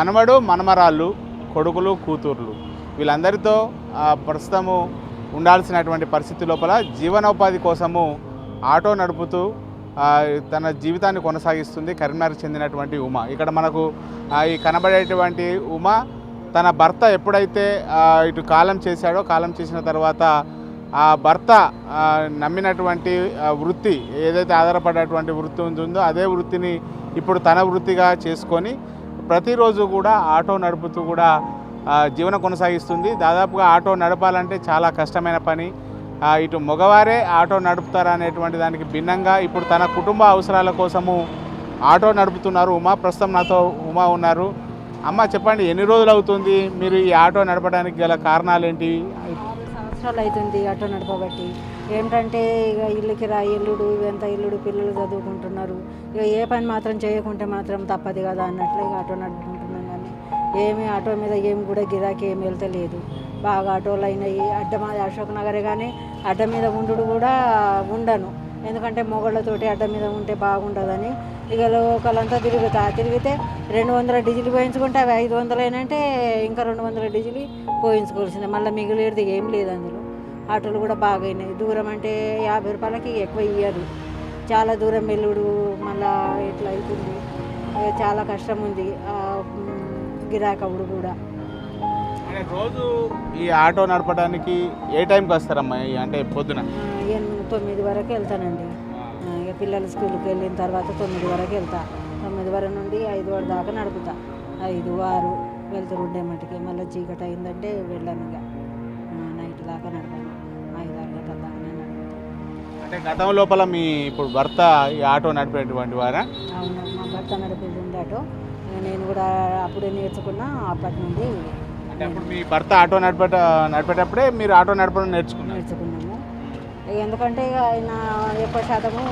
మనవడు మనమరాళ్ళు కొడుకులు కూతుర్లు వీళ్ళందరితో ప్రస్తుతము ఉండాల్సినటువంటి పరిస్థితి లోపల జీవనోపాధి కోసము ఆటో నడుపుతూ తన జీవితాన్ని కొనసాగిస్తుంది కరీంనగర్కి చెందినటువంటి ఉమా. ఇక్కడ మనకు ఈ కనబడేటువంటి ఉమా తన భర్త ఎప్పుడైతే ఇటు కాలం చేశాడో కాలం చేసిన తర్వాత ఆ భర్త నమ్మినటువంటి వృత్తి ఏదైతే ఆధారపడేటువంటి వృత్తి ఉంటుందో అదే వృత్తిని ఇప్పుడు తన వృత్తిగా చేసుకొని ప్రతిరోజు కూడా ఆటో నడుపుతూ కూడా జీవనం కొనసాగిస్తుంది. దాదాపుగా ఆటో నడపాలంటే చాలా కష్టమైన పని. ఇటు మగవారే ఆటో నడుపుతారా అనేటువంటి దానికి భిన్నంగా ఇప్పుడు తన కుటుంబ అవసరాల కోసము ఆటో నడుపుతున్నారు ఉమా. ప్రస్తుతం నాతో ఉమా ఉన్నారు. అమ్మ చెప్పండి, ఎన్ని రోజులు అవుతుంది మీరు ఈ ఆటో నడపడానికి గల కారణాలు ఏంటి? 6 సంవత్సరాలు అవుతుంది ఆటో నడపబట్టి. ఏంటంటే ఇక ఇల్లు కిరాయి, ఇల్లుడు ఎంత ఇల్లుడు, పిల్లలు చదువుకుంటున్నారు. ఇక ఏ పని మాత్రం చేయకుంటే మాత్రం తప్పదు కదా అన్నట్లు ఇక ఆటో నడుపుకుంటున్నాం. కానీ ఏమి ఆటో మీద ఏమి కూడా గిరాకీ ఏమి వెళ్తలేదు. బాగా ఆటోలు అయినాయి. అడ్డ అశోక్ నగరే కానీ అడ్డ మీద ఉండు కూడా ఉండను. ఎందుకంటే మొగళ్ళతోటి అడ్డ మీద ఉంటే బాగుండదని ఇక లోకలంతా తిరిగితే 200 డీజిల్ పోయించుకుంటే అవి 500 అయినంటే ఇంకా 200 డీజిల్ పోయించుకోవాల్సిందే. మళ్ళీ మిగిలేది ఏం లేదు అందులో. ఆటోలు కూడా బాగైనాయి. దూరం అంటే 50 రూపాయలకి ఎక్కువ ఇయ్యరు. చాలా దూరం వెల్లుడు మళ్ళా ఇట్లా అవుతుంది. చాలా కష్టం ఉంది గిరాకవుడు కూడా. రోజు ఈ ఆటో నడపడానికి ఏ టైంకి వస్తారమ్మా? అంటే పొద్దున 9 వరకు వెళ్తానండి. ఇక పిల్లలు స్కూల్కి వెళ్ళిన తర్వాత 9 వరకు వెళ్తా. 9 వరకు నుండి 5 వరకు దాకా నడుపుతా. 5, 6 వెళ్తారు ఉండే మటుకి. మళ్ళీ చీకటి అయిందంటే వెళ్ళాను. ఇక నైట్ దాకా నడపాను. 5, 6 గంటల దాకానే నడుపుతాను. అంటే గతం లోపల మీ ఇప్పుడు భర్త ఈ ఆటో నడిపేటువంటి వారా? అవును, మా భర్త నడిపేది ఆటో. నేను కూడా అప్పుడే నేర్చుకున్నా. అప్పటి నుండి అంటే అప్పుడు మీ భర్త ఆటో నడిపేటప్పుడే మీరు ఆటో నడపడం నేర్చుకున్నాము. ఎందుకంటే ఆయన ఎక్కువ శాతము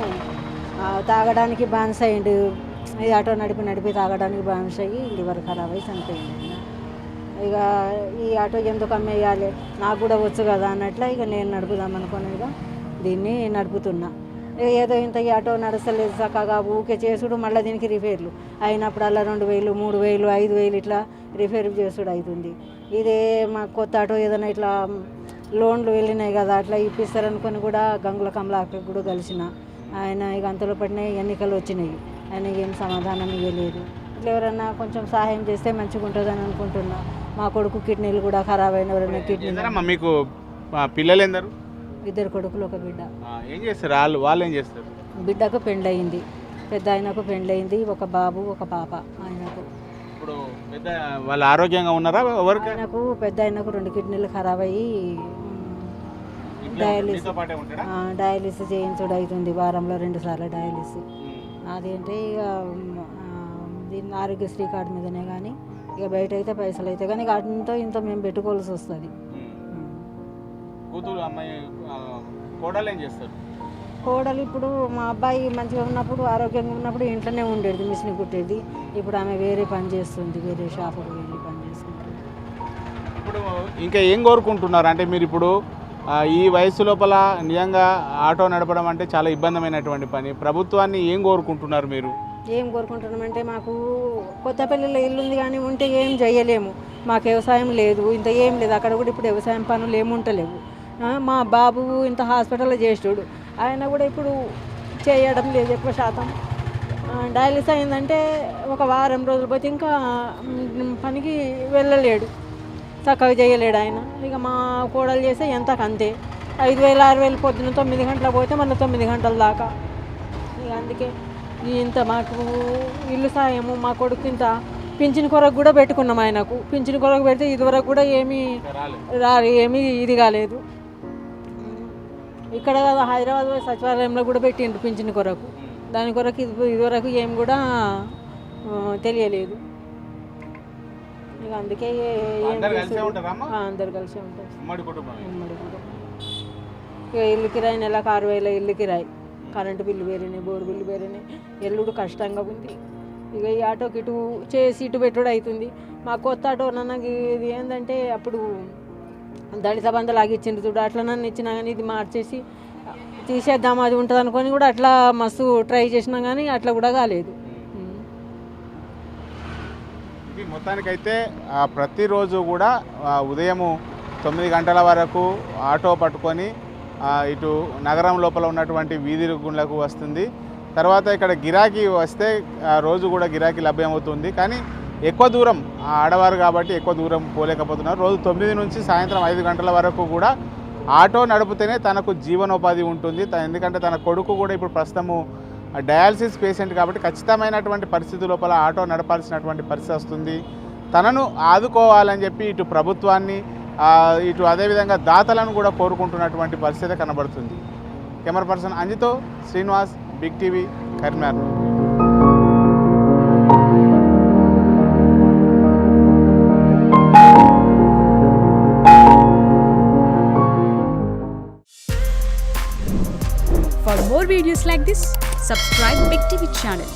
తాగడానికి బానిస అయ్యిండు. ఈ ఆటో నడిపి తాగడానికి బానిస అయ్యి లివర్ ఖరాబ్ అయ్యి చనిపోయింది ఆయన. ఇక ఈ ఆటో ఎందుకు అమ్మేయాలి, నాకు కూడా వచ్చు కదా అన్నట్ల ఇక నేను నడుపుదాం అనుకుని ఇక దీన్ని నడుపుతున్నా. ఏదో ఇంత ఈ ఆటో నడసలేదు చక్కగా ఊకే చేసుడు. మళ్ళీ దీనికి రిపేర్లు అయినప్పుడల్లా 2000, 3000, 5000 ఇట్లా రిపేర్ చేసుడు అవుతుంది. ఇదే మా కొత్త ఆటో ఏదైనా ఇట్లా లోన్లు వెళ్ళినాయి కదా అట్లా ఇప్పిస్తారనుకొని కూడా గంగుల కమలాకి కూడా కలిసిన ఆయన. ఇక అంతలో పడిన ఎన్నికలు వచ్చినాయి. ఆయన ఏం సమాధానం ఇవ్వలేదు. ఇట్లా ఎవరన్నా కొంచెం సహాయం చేస్తే మంచిగా ఉంటుందని అనుకుంటున్నా. మా కొడుకు కిడ్నీలు కూడా ఖరాబ్ అయిన ఎవరైనా కిడ్నీ. మీకు పిల్లలు ఎందరు? 2 కొడుకులు 1 బిడ్డ. ఏం చేస్తారు వాళ్ళు ఏం చేస్తారు? బిడ్డకు పెండ్లయింది, పెద్ద ఆయనకు పెండ్లయింది. 1 బాబు 1 పాప ఆయనకు. ఇప్పుడు పెద్ద వాళ్ళు ఆరోగ్యంగా ఉన్నారా? ఎవరికి? ఆయనకు పెద్ద ఆయనకు 2 కిడ్నీలు ఖరాబ్ అయ్యి డయాలిసిస్ చేయించుడు అవుతుంది. వారంలో 2 సార్లు డయాలిసిస్. అదేంటే ఇక దీన్ని ఆరోగ్యశ్రీ కార్డు మీదనే కానీ ఇక బయట అయితే పైసలు అయితే కానీ అటంతో ఇంత మేము పెట్టుకోవాల్సి వస్తుంది. కోడలు ఇప్పుడు మా అబ్బాయి మంచిగా ఉన్నప్పుడు ఆరోగ్యంగా ఉన్నప్పుడు ఇంట్లోనే ఉండేది, మిషన్ కుట్టేది. ఇప్పుడు ఆమె వేరే పని చేస్తుంది, వేరే షాపుకు వెళ్ళి పని చేసుకుంటుంది. ఇప్పుడు ఇంకా ఏం కోరుకుంటున్నారు అంటే మీరు ఇప్పుడు ఈ వయసు లోపల నిజంగా ఆటో నడపడం అంటే చాలా ఇబ్బందిమైనటువంటి పని. ప్రభుత్వాన్ని ఏం కోరుకుంటున్నారు మీరు? ఏం కోరుకుంటున్నామంటే మాకు కొత్తపల్లిలో ఇల్లు ఉంది కానీ ఉంటే ఏం చేయలేము. మాకు వ్యవసాయం లేదు, ఇంత ఏం లేదు. అక్కడ కూడా ఇప్పుడు వ్యవసాయం పనులు ఏముంటలేవు. మా బాబు ఇంత హాస్పిటల్లో చేసాడు, ఆయన కూడా ఇప్పుడు చేయడం లేదు ఎక్కువ శాతం. డయాలిసిస్ అయిందంటే 1 వారం రోజులు పోతే ఇంకా పనికి వెళ్ళలేడు, చక్కగా చేయలేడు ఆయన. ఇక మా కోడలు చేస్తే ఎంతకు అంతే. 5000, 6000 పొద్దున్న 9 గంటలకు పోతే మళ్ళీ 9 గంటల దాకా. ఇక అందుకే ఇంత మాకు ఇల్లు సాయము. మా కొడుకు ఇంత పింఛన్ కొరకు కూడా పెట్టుకున్నాం. ఆయనకు పింఛన్ కొరకు పెడితే ఇదివరకు కూడా ఏమీ ఇది కాలేదు. ఇక్కడ హైదరాబాద్ సచివాలయంలో కూడా పెట్టిండ్రు పింఛన్ కొరకు. దాని కొరకు ఇదివరకు ఏం కూడా తెలియలేదు. ఇక అందుకే అందరు కలిసే ఉంటారు. ఉమ్మడి కుటుంబం. ఇక ఇల్లు కిరాయి నెలకు 6000 ఇల్లు కిరాయి, కరెంటు బిల్లు వేరేనే, బోరు బిల్లు వేరేనే. ఎల్లుడు కష్టంగా ఉంది. ఇక ఈ ఆటోకి ఇటు చేసి ఇటు పెట్టుడు అవుతుంది. మా కొత్త ఆటో నన్నకి ఇది ఏంటంటే అప్పుడు దళిత బంధులు ఆగిచ్చిండ్రు చూడు, అట్లా నన్ను ఇచ్చినా కానీ ఇది మార్చేసి తీసేద్దాం అది ఉంటుంది అనుకొని కూడా అట్లా మస్తు ట్రై చేసినా కానీ అట్లా కూడా కాలేదు. మొత్తానికైతే ప్రతిరోజు కూడా ఉదయము 9 గంటల వరకు ఆటో పట్టుకొని ఇటు నగరం లోపల ఉన్నటువంటి వీధి గుండ్లకు వస్తుంది. తర్వాత ఇక్కడ గిరాకీ వస్తే రోజు కూడా గిరాకీ లభ్యమవుతుంది. కానీ ఎక్కువ దూరం ఆడవారు కాబట్టి ఎక్కువ దూరం పోలేకపోతున్నారు. రోజు 9 నుంచి సాయంత్రం 5 గంటల వరకు కూడా ఆటో నడిపితేనే తనకు జీవనోపాధి ఉంటుంది. ఎందుకంటే తన కొడుకు కూడా ఇప్పుడు ప్రస్తుతము డయాలసిస్ పేషెంట్ కాబట్టి ఖచ్చితమైనటువంటి పరిస్థితి లోపల ఆటో నడపాల్సినటువంటి పరిస్థితి వస్తుంది. తనను ఆదుకోవాలని చెప్పి ఇటు ప్రభుత్వాన్ని ఇటు అదేవిధంగా దాతలను కూడా కోరుకుంటున్నటువంటి పరిస్థితి కనబడుతుంది. కెమెరా పర్సన్ అంజితో Srinivas, big TV, Karimnagar. For more videos like this, subscribe Big TV channel.